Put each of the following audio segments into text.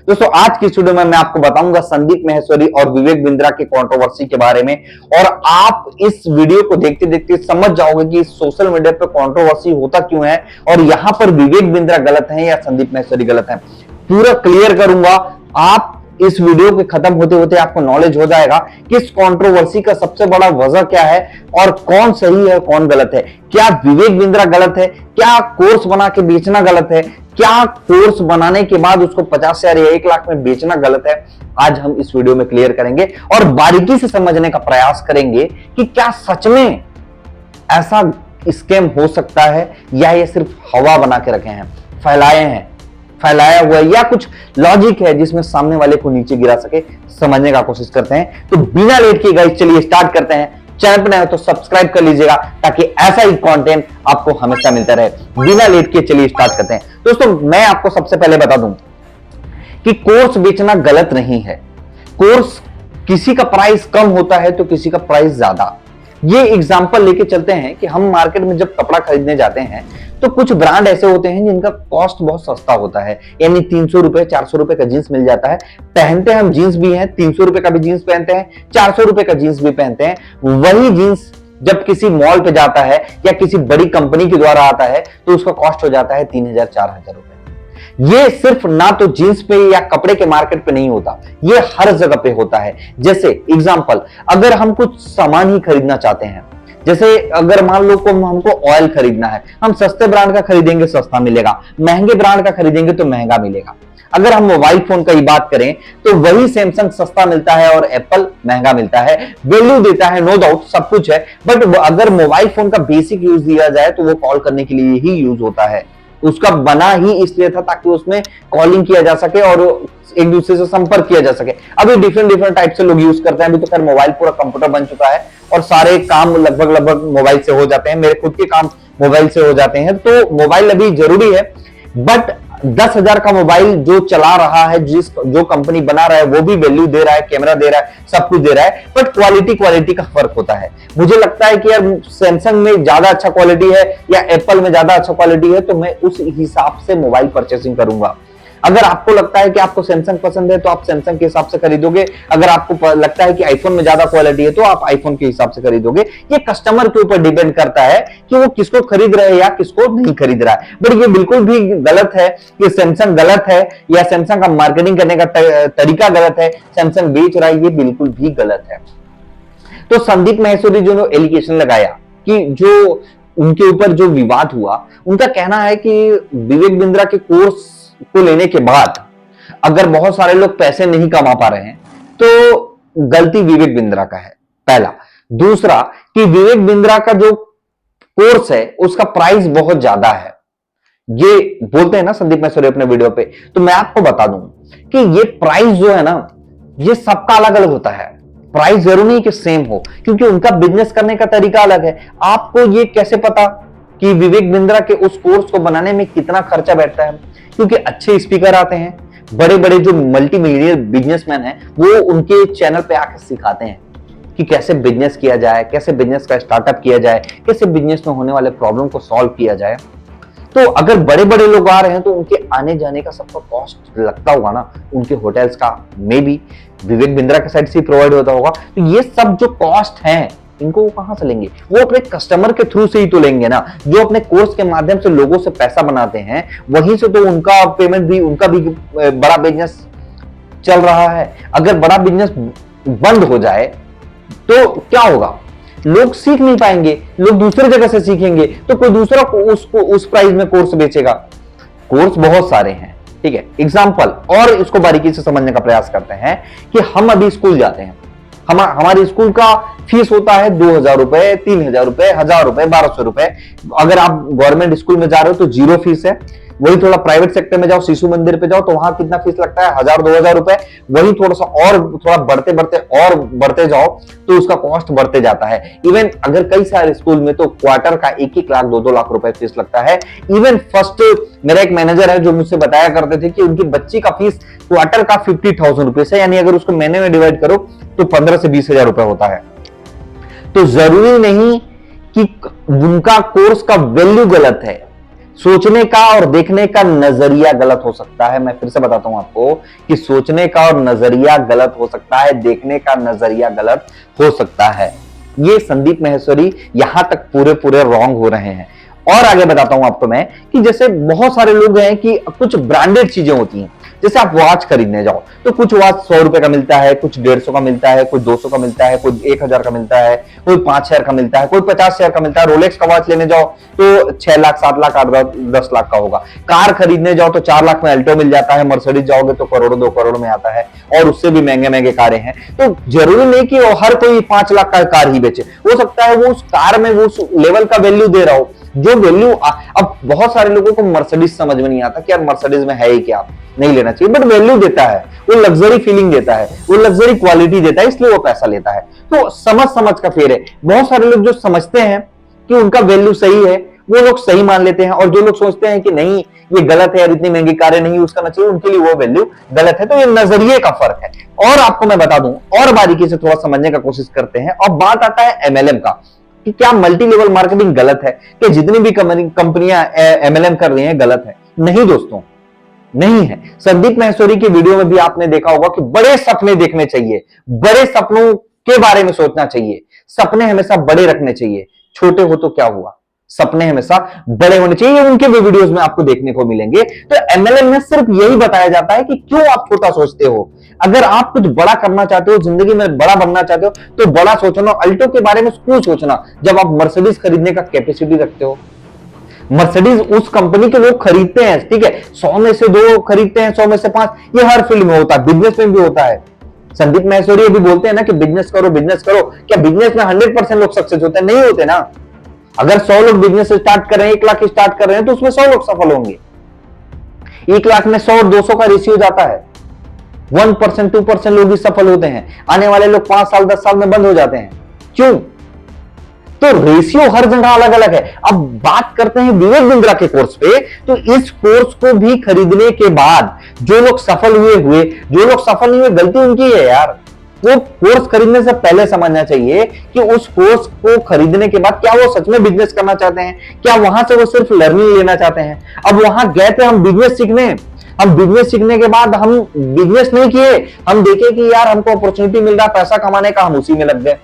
दोस्तों आज की वीडियो में मैं आपको बताऊंगा संदीप माहेश्वरी और विवेक बिंद्रा की कंट्रोवर्सी के बारे में, और आप इस वीडियो को देखते देखते समझ जाओगे कि सोशल मीडिया पर कंट्रोवर्सी होता क्यों है और यहां पर विवेक बिंद्रा गलत है या संदीप माहेश्वरी गलत है। पूरा क्लियर करूंगा। आप इस वीडियो के खत्म होते होते आपको नॉलेज हो जाएगा कि इस कंट्रोवर्सी का सबसे बड़ा वजह क्या है और कौन सही है कौन गलत है। क्या विवेक बिंद्रा गलत है? क्या कोर्स बना के बेचना गलत है? क्या कोर्स बनाने के बाद उसको 50,000 या 1 लाख में बेचना गलत है? आज हम इस वीडियो में क्लियर करेंगे और बारीकी से समझने का प्रयास करेंगे कि क्या सच में ऐसा स्कैम हो सकता है या ये सिर्फ हवा बना के रखे हैं, फैलाया हुआ है, या कुछ लॉजिक है जिसमें सामने वाले को नीचे गिरा सके। समझने का कोशिश करते हैं। तो बिना लेट किए गाइस चलिए स्टार्ट करते हैं। चैनल पर नए हो तो सब्सक्राइब कर लीजिएगा ताकि ऐसा ही कंटेंट आपको हमेशा मिलता रहे। बिना लेट किए चलिए स्टार्ट करते हैं। दोस्तों मैं आपको सबसे पहले बता दूं कि कोर्स बेचना गलत नहीं है। कोर्स किसी का प्राइस कम होता है तो किसी का प्राइस ज्यादा। ये एग्जांपल लेके चलते हैं कि हम मार्केट में जब कपड़ा खरीदने जाते हैं तो कुछ ब्रांड ऐसे होते हैं जिनका कॉस्ट बहुत सस्ता होता है, यानी 300 रुपए 400 रुपए का जींस मिल जाता है। पहनते हम जींस भी हैं, 300 रुपए का भी जींस पहनते हैं, 400 रुपए का जींस भी पहनते हैं। वही जींस जब किसी मॉल पे जाता है या किसी बड़ी कंपनी के द्वारा आता है तो उसका कॉस्ट हो जाता है 3,000 4,000 रुपए। ये सिर्फ ना तो जींस पे या कपड़े के मार्केट पे नहीं होता, ये हर जगह पे होता है। जैसे एग्जांपल, अगर हम कुछ सामान ही खरीदना चाहते हैं, जैसे अगर मान लो को हमको ऑयल खरीदना है, हम सस्ते ब्रांड का खरीदेंगे सस्ता मिलेगा, महंगे ब्रांड का खरीदेंगे तो महंगा मिलेगा। अगर हम मोबाइल फोन की बात करें तो वही सैमसंग सस्ता मिलता है और एप्पल महंगा मिलता है। वैल्यू देता है, नो डाउट, सब कुछ है, बट अगर मोबाइल फोन का बेसिक यूज दिया जाए तो वो कॉल करने के लिए ही यूज होता है। उसका बना ही इसलिए था ताकि उसमें कॉलिंग किया जा सके और एक दूसरे से संपर्क किया जा सके। अभी डिफरेंट टाइप से लोग यूज करते हैं। अभी तो खैर मोबाइल पूरा कंप्यूटर बन चुका है और सारे काम लगभग मोबाइल से हो जाते हैं। मेरे खुद के काम मोबाइल से हो जाते हैं, तो मोबाइल अभी जरूरी है। बट 10,000 का मोबाइल जो चला रहा है, जो कंपनी बना रहा है, वो भी वैल्यू दे रहा है, कैमरा दे रहा है, सब कुछ दे रहा है, बट क्वालिटी का फर्क होता है। मुझे लगता है कि यार सैमसंग में ज्यादा अच्छा क्वालिटी है या एप्पल में ज्यादा अच्छा क्वालिटी है, तो मैं उस हिसाब से मोबाइल परचेसिंग करूंगा। अगर आपको लगता है कि आपको सैमसंग पसंद है तो आप सैमसंग के हिसाब से खरीदोगे। अगर आपको लगता है कि आईफोन में ज्यादा क्वालिटी है तो आप आईफोन के हिसाब से खरीदोगे। ये कस्टमर के ऊपर डिपेंड करता है कि वो किसको खरीद रहे हैं या किसको नहीं खरीद रहा है। बट ये बिल्कुल भी गलत है कि सैमसंग गलत है या सैमसंग का मार्केटिंग करने का तरीका गलत है, सैमसंग बेच रहा है, ये बिल्कुल भी गलत है। तो संदीप माहेश्वरी जो एलिगेशन लगाया कि जो उनके ऊपर जो विवाद हुआ, उनका कहना है कि विवेक बिंद्रा के कोर्स को लेने के बाद अगर बहुत सारे लोग पैसे नहीं कमा पा रहे हैं तो गलती विवेक बिंद्रा का है, पहला। दूसरा कि विवेक बिंद्रा का जो कोर्स है उसका प्राइस बहुत ज्यादा है। ये बोलते हैं ना संदीप माहेश्वरी अपने वीडियो पे। तो मैं आपको बता दूं कि ये प्राइस जो है ना, ये सबका अलग अलग होता है। प्राइस जरूरी नहीं कि सेम हो, क्योंकि उनका बिजनेस करने का तरीका अलग है। आपको ये कैसे पता कि विवेक बिंद्रा के उस कोर्स को बनाने में कितना खर्चा बैठता है? क्योंकि अच्छे स्पीकर आते हैं, बड़े बड़े जो मल्टी मिलियनियर बिजनेसमैन हैं वो उनके चैनल पे आकर सिखाते हैं कि कैसे बिजनेस किया जाए, कैसे बिजनेस का स्टार्टअप किया जाए, कैसे बिजनेस में होने वाले प्रॉब्लम को सॉल्व किया जाए। तो अगर बड़े बड़े लोग आ रहे हैं तो उनके आने जाने का सबका कॉस्ट लगता होगा ना, उनके होटल्स का मे बी विवेक बिंद्रा के साइड से प्रोवाइड होता होगा। तो ये सब जो कॉस्ट है इनको वो कहां से लेंगे? वो अपने कस्टमर के थ्रू से ही तो लेंगे ना। जो अपने कोर्स के माध्यम से लोगों से पैसा बनाते हैं वहीं से तो उनका पेमेंट भी, उनका भी बड़ा बिजनेस चल रहा है। अगर बड़ा बिजनेस बंद हो जाए तो क्या होगा? लोग सीख नहीं पाएंगे, लोग दूसरी जगह से सीखेंगे, तो कोई दूसरा उसको उस प्राइस में कोर्स बेचेगा। कोर्स बहुत सारे हैं, ठीक है। एग्जाम्पल और इसको बारीकी से समझने का प्रयास करते हैं कि हम अभी स्कूल जाते हैं, हमारे स्कूल का फीस होता है 2,000 रुपए, 3,000 रुपए, 1,000 रुपए, 1,200 रुपए। अगर आप गवर्नमेंट स्कूल में जा रहे हो तो जीरो फीस है। वही थोड़ा प्राइवेट सेक्टर में जाओ, शिशु मंदिर पे जाओ तो वहां कितना फीस लगता है? 1,000-2,000 रुपए। वही थोड़ा सा और थोड़ा बढ़ते जाओ तो उसका कॉस्ट बढ़ते जाता है। इवन अगर कई सारे स्कूल में तो क्वार्टर का 1-1 लाख 2-2 लाख रुपए फीस लगता है। इवन फर्स्ट, मेरा एक मैनेजर है जो मुझसे बताया करते थे कि उनकी बच्ची का फीस क्वार्टर का 50,000 रुपीज है, यानी अगर उसको महीने में डिवाइड करो तो 15 से 20,000 रुपए होता है। तो जरूरी नहीं कि उनका कोर्स का वैल्यू गलत है। सोचने का और देखने का नजरिया गलत हो सकता है। मैं फिर से बताता हूं आपको कि सोचने का और नजरिया गलत हो सकता है, देखने का नजरिया गलत हो सकता है। ये संदीप माहेश्वरी यहां तक पूरे पूरे रॉन्ग हो रहे हैं। और आगे बताता हूं आपको मैं कि जैसे बहुत सारे लोग हैं कि कुछ ब्रांडेड चीजें होती हैं, जैसे आप वॉच खरीदने जाओ तो कुछ वॉच 100 रुपए का मिलता है, कुछ 150 का मिलता है, कुछ 200 का मिलता है, कोई 1000 का मिलता है, कोई 5000 का मिलता है, कोई 50,000 का मिलता है। रोलेक्स का वॉच लेने जाओ तो 6 लाख 7 लाख 8 10 लाख का होगा। कार खरीदने जाओ तो 4 लाख में अल्टो मिल जाता है, मर्सिडीज जाओगे तो करोड़ों 2 करोड़ में आता है, और उससे भी महंगे महंगे कारें हैं। तो जरूरी नहीं कि हर कोई 5 लाख का कार ही बेचे, हो सकता है वो उस कार में वो उस लेवल का वैल्यू दे रहा हो जो वैल्यू। अब बहुत सारे लोगों को मर्सिडीज समझ में नहीं आता कि यार मर्सिडीज में है ही क्या, नहीं लेना चाहिए, बट वैल्यू देता है, वो लग्जरी फीलिंग देता है, वो लग्जरी क्वालिटी देता है, इसलिए वो पैसा लेता है। तो समझ समझ का फेर है। बहुत सारे लोग जो समझते हैं कि उनका वैल्यू सही है वो लोग सही मान लेते हैं, और जो लोग सोचते हैं कि नहीं ये गलत है और इतनी महंगी कारें नहीं यूज करना चाहिए, उनके लिए वो वैल्यू गलत है। तो ये नजरिए का फर्क है। और आपको मैं बता दूं और बारीकी से थोड़ा समझने का कोशिश करते हैं। अब बात आता है एमएलएम का, कि क्या मल्टी लेवल मार्केटिंग गलत है, कि जितनी भी कंपनियां एमएलएम कर रही हैं गलत है? नहीं दोस्तों, नहीं है। संदीप माहेश्वरी की वीडियो में भी आपने देखा होगा कि बड़े सपने देखने चाहिए, बड़े सपनों के बारे में सोचना चाहिए, सपने हमेशा बड़े रखने चाहिए। छोटे हो तो क्या हुआ, सपने हमेशा बड़े होने चाहिए। उनके भी वीडियोस में आपको देखने को मिलेंगे। तो एमएलएम में सिर्फ यही बताया जाता है कि क्यों आप छोटा सोचते हो। अगर आप कुछ बड़ा करना चाहते हो, जिंदगी में बड़ा बनना चाहते हो, तो बड़ा सोचना। अल्टो के बारे में क्यों सोचना जब आप मर्सिडीज खरीदने का कैपेसिटी रखते हो। मर्सिडीज उस कंपनी के लोग खरीदते हैं, ठीक है, 100 में से 2 खरीदते हैं, 100 में से 5, ये हर फील्ड में होता है, बिजनेस में भी होता है। संदीप माहेश्वरी अभी बोलते हैं ना कि बिजनेस करो बिजनेस करो, क्या बिजनेस में 100% लोग सक्सेस होते हैं? नहीं होते ना। अगर 100 लोग बिजनेस स्टार्ट कर रहे हैं, 1 लाख स्टार्ट कर रहे हैं, तो उसमें 100 लोग सफल होंगे। 1 लाख में 100 और 200 का रेशियो जाता है। 1% 2% लोग ही सफल होते हैं, आने वाले लोग 5 साल 10 साल में बंद हो जाते हैं। क्यों? तो रेशियो हर जगह अलग अलग है। अब बात करते हैं विवेक बिंद्रा के कोर्स पे, तो इस कोर्स को भी खरीदने के बाद जो लोग सफल हुए, जो लोग सफल नहीं हुए, गलती उनकी है यार। वो कोर्स खरीदने से पहले समझना चाहिए कि उस कोर्स को खरीदने के बाद क्या वो सच में बिजनेस करना चाहते हैं, क्या वहां से वो सिर्फ लर्निंग लेना चाहते हैं। अब वहां गए थे हम बिजनेस सीखने, हम बिजनेस सीखने के बाद हम बिजनेस नहीं किए, हम देखे कि यार हमको अपॉर्चुनिटी मिल रहा पैसा कमाने का, हम उसी में लग गए।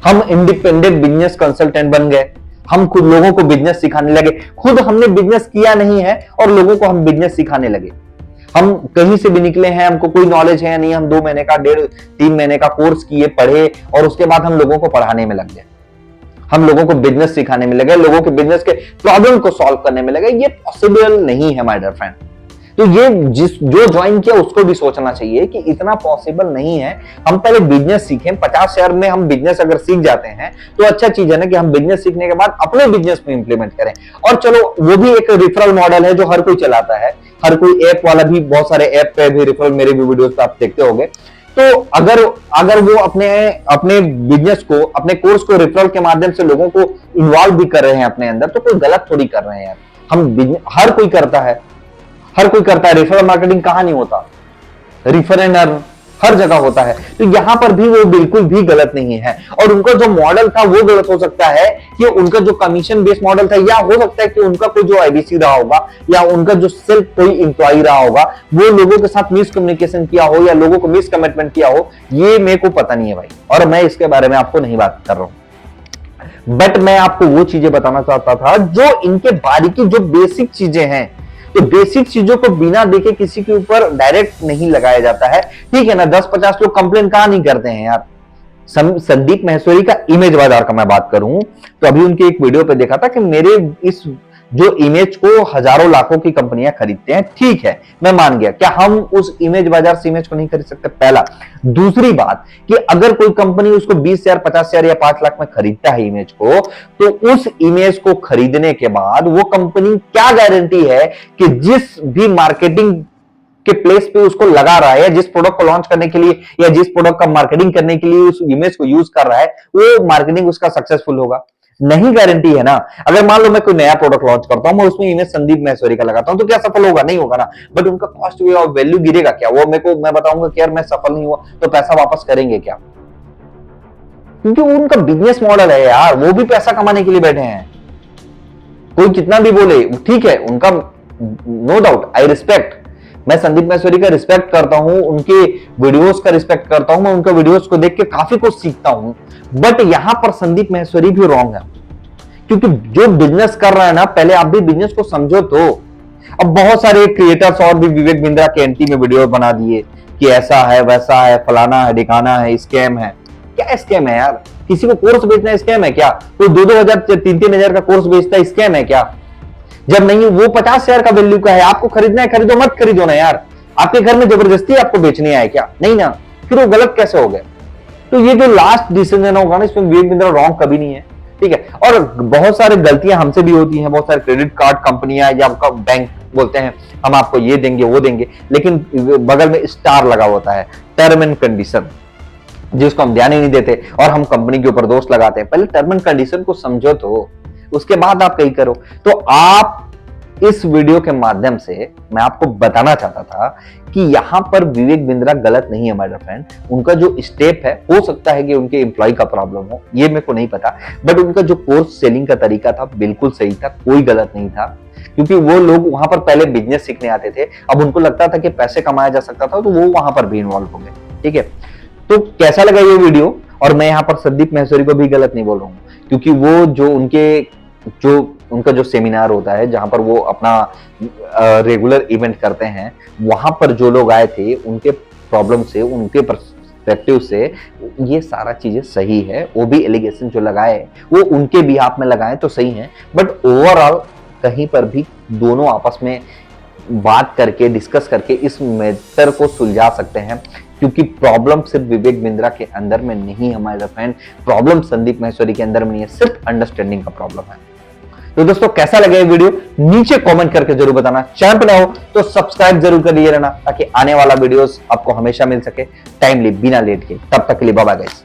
हम इंडिपेंडेंट बिजनेस कंसल्टेंट बन गए, हम खुद लोगों को बिजनेस सिखाने लगे। खुद हमने बिजनेस किया नहीं है और लोगों को हम बिजनेस सिखाने लगे। हम कहीं से भी निकले हैं, हमको कोई नॉलेज है नहीं, हम 2 महीने का 1.5-3 महीने का कोर्स किए, पढ़े, और उसके बाद हम लोगों को पढ़ाने में लग गए, हम लोगों को बिजनेस सिखाने में लगे, लोगों के बिजनेस के प्रॉब्लम को सॉल्व करने में लगे। ये पॉसिबल नहीं है माय डियर फ्रेंड। तो ये जो ज्वाइन किया उसको भी सोचना चाहिए कि इतना पॉसिबल नहीं है। हम पहले बिजनेस सीखें, 50 शेयर में हम बिजनेस अगर सीख जाते हैं तो अच्छा चीज है ना कि हम बिजनेस सीखने के बाद अपने बिजनेस में इंप्लीमेंट करें। और चलो वो भी एक रेफरल मॉडल है जो हर कोई चलाता है, हर कोई ऐप वाला भी, बहुत सारे ऐप पे भी रेफरल, मेरे भी वीडियोस पे आप देखते होंगे। तो अगर वो अपने बिजनेस को, अपने कोर्स को रेफरल के माध्यम से लोगों को इन्वॉल्व भी कर रहे हैं अपने अंदर, तो कोई गलत थोड़ी कर रहे हैं यार। हम हर कोई करता है, हर कोई करता है। रेफरल मार्केटिंग कहां नहीं होता, रेफर एंड अर्न हर जगह होता है। तो यहां पर भी वो बिल्कुल भी गलत नहीं है। और उनका जो मॉडल था वो गलत हो सकता है कि उनका जो कमीशन बेस्ड मॉडल था, या हो सकता है कि उनका कोई जो आईबीसी रहा होगा, या उनका जो सिर्फ कोई इंप्लॉई रहा होगा, वो लोगों के साथ मिस कम्युनिकेशन किया हो, या लोगों को मिस कमिटमेंट किया हो, ये मेरे को पता नहीं है भाई, और मैं इसके बारे में आपको नहीं बात कर रहा हूं। बट मैं आपको वो चीजें बताना चाहता था जो इनके बारीकी, जो बेसिक चीजें हैं। तो बेसिक चीजों को बिना देखे किसी के ऊपर डायरेक्ट नहीं लगाया जाता है, ठीक है ना। 10-50 लोग कंप्लेन कहां नहीं करते हैं यार। संदीप माहेश्वरी का इमेज बाजार का मैं बात करूं तो अभी उनकी एक वीडियो पे देखा था कि मेरे इस जो इमेज को हजारों लाखों की कंपनियां खरीदते हैं, ठीक है, मैं मान गया। क्या हम उस इमेज बाजार से इमेज को नहीं खरीद सकते? पहला। दूसरी बात कि अगर कोई कंपनी उसको 20,000, 50,000 या 5 लाख में खरीदता है इमेज को, तो उस इमेज को खरीदने के बाद वो कंपनी क्या गारंटी है कि जिस भी मार्केटिंग के प्लेस पे उसको लगा रहा है, या जिस प्रोडक्ट को लॉन्च करने के लिए, या जिस प्रोडक्ट का मार्केटिंग करने के लिए उस इमेज को यूज कर रहा है, वो मार्केटिंग उसका सक्सेसफुल होगा? नहीं गारंटी है ना। अगर मान लो मैं कोई नया प्रोडक्ट लॉन्च करता हूं, मैं उसमें इमेज संदीप माहेश्वरी का लगाता हूं, तो क्या सफल होगा? नहीं होगा ना। बट उनका कॉस्ट और वैल्यू गिरेगा क्या? वो मेरे को, मैं बताऊंगा कि यार मैं सफल नहीं हुआ, तो पैसा वापस करेंगे क्या? क्योंकि उनका बिजनेस मॉडल है यार, वो भी पैसा कमाने के लिए बैठे हैं। कोई कितना भी बोले ठीक है, उनका नो डाउट, आई रिस्पेक्ट, मैं संदीप माहेश्वरी का रिस्पेक्ट करता हूं, उनके वीडियोस का रिस्पेक्ट करता हूं, मैं उनका वीडियोस को देख के काफी कुछ सीखता हूं। बट यहां पर संदीप माहेश्वरी भी रॉन्ग है, क्योंकि जो बिजनेस कर रहा है ना, पहले आप भी बिजनेस को समझो। तो अब बहुत सारे क्रिएटर्स और भी विवेक बिंद्रा के एंटी में वीडियो बना दिए कि ऐसा है, वैसा है, फलाना है, ढिकाना है, स्कैम है। क्या स्कैम है यार? किसी को कोर्स बेचना स्कैम है क्या? कोई 2-2 हजार 3-3 हजार का कोर्स बेचता है, स्कैम है क्या? जब नहीं, वो 50 शेयर का वैल्यू का है, आपको खरीदना है खरीदो, मत खरीदो ना यार। आपके घर में जबरदस्ती आपको बेचनी है क्या? नहीं ना, फिर वो गलत कैसे हो गया? तो ये जो लास्ट डिसीजन होगा ना, इसमें विवेक बिंद्रा रॉन्ग कभी नहीं है, ठीक है। और बहुत सारी गलतियां हमसे भी होती हैं, बहुत सारे क्रेडिट कार्ड कंपनियां या आपका बैंक बोलते हैं हम आपको ये देंगे वो देंगे, लेकिन बगल में स्टार लगा होता है, टर्म एंड कंडीशन, जिसको हम ध्यान ही नहीं देते और हम कंपनी के ऊपर दोष लगाते हैं। पहले टर्म एंड कंडीशन को समझो, तो उसके बाद आप कहीं करो। तो आप इस वीडियो के माध्यम से मैं आपको बताना चाहता था कि यहां पर विवेक बिंद्रा गलत नहीं है मेरा फ्रेंड। उनका जो स्टेप है, हो सकता है कि उनके एम्प्लॉय का प्रॉब्लम हो, ये मेरे को नहीं पता, बट उनका जो कोर्स सेलिंग का तरीका था बिल्कुल सही था, कोई गलत नहीं था। क्योंकि वो लोग वहां पर पहले बिजनेस सीखने आते थे, अब उनको लगता था कि पैसे कमाया जा सकता था, तो वो वहां पर भी इन्वॉल्व हो गए, ठीक है। तो कैसा लगा ये वीडियो? और मैं यहाँ पर संदीप माहेश्वरी को भी गलत नहीं बोल रहा हूँ, क्योंकि वो जो उनका जो सेमिनार होता है, जहां पर वो अपना रेगुलर इवेंट करते हैं, वहां पर जो लोग आए थे, उनके प्रॉब्लम से, उनके पर्सपेक्टिव से ये सारा चीजें सही है। वो भी एलिगेशन जो लगाए वो उनके बिहाफ में लगाए तो सही है, बट ओवरऑल कहीं पर भी दोनों आपस में बात करके, डिस्कस करके इस मैटर को सुलझा सकते हैं, क्योंकि प्रॉब्लम सिर्फ विवेक बिंद्रा के अंदर में नहीं है हमारे फ्रेंड, प्रॉब्लम संदीप माहेश्वरी के अंदर में नहीं है, सिर्फ अंडरस्टैंडिंग का प्रॉब्लम है। तो दोस्तों कैसा लगा ये वीडियो नीचे कमेंट करके जरूर बताना। चैनल पर नए हो तो सब्सक्राइब जरूर कर लिए रहना, ताकि आने वाला वीडियोस आपको हमेशा मिल सके टाइमली, बिना लेट के। तब तक के लिए बाय बाय गाइस।